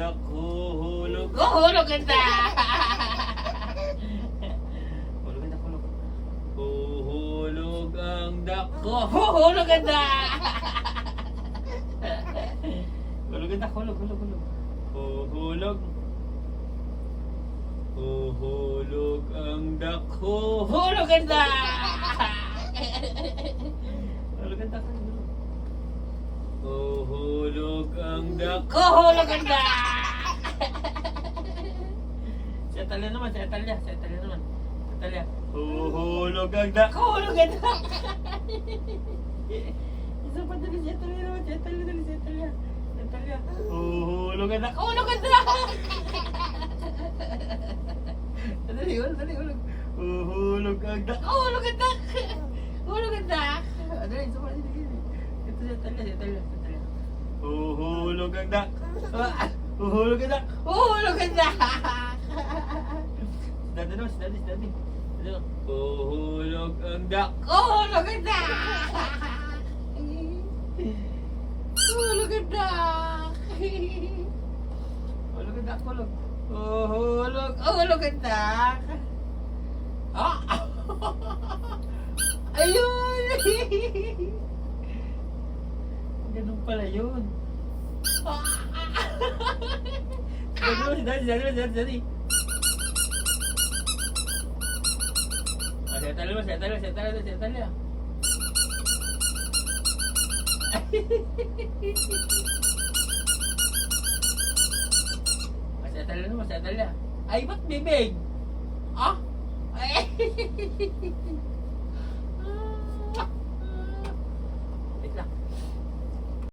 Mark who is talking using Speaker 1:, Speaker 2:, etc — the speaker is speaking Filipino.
Speaker 1: dak, huhulog.
Speaker 2: Huhulog ang dak!
Speaker 1: Hulog ang dak, hulog. Huhulog ang dak.
Speaker 2: Huhulog ang dak!
Speaker 1: Hulog ang dak, hulog, hulog, hulog. Huhulog. Huhulog ang dak,
Speaker 2: Huhulog ang dak!
Speaker 1: Hulog ang dak, hulog. Huhulog ang dak.
Speaker 2: Huhulog ang dak!
Speaker 1: Si Atalia naman, si Atalia, si Atalia naman. Si Atalia. Huhulog ang dak.
Speaker 2: Huhulog ang dak!
Speaker 1: Isa pa dali si Atalia naman, si Atalia dali si Atalia. Si Atalia. Huhulog ang dak.
Speaker 2: Huhulog ang dak!
Speaker 1: Dali, hulog, dali, hulog. Huhulog ang dak.
Speaker 2: Huhulog ang dak! Huhulog ang dak!
Speaker 1: Dali, isa pa dali. Ito si Atalia, si Atalia, si Atalia. Huhulog ang dak. Huhulog ang dak.
Speaker 2: Huhulog ang dak!
Speaker 1: Si Daddy naman, si Daddy, si Daddy. Huhulog ang dak.
Speaker 2: Huhulog ang dak! Huhulog ang dak!
Speaker 1: Hulog ang dak, hulog. Huhulog.
Speaker 2: Huhulog ang dak! Ah! Ayun!
Speaker 1: Ganun pala yun. Ganun, si Daddy, si Daddy, si Daddy, si Daddy. Si Atalia, si Atalia, si Atalia, si Atalia. Si Atalia naman, si Atalia. Ay, ba't bibig?
Speaker 2: Ah! Ay!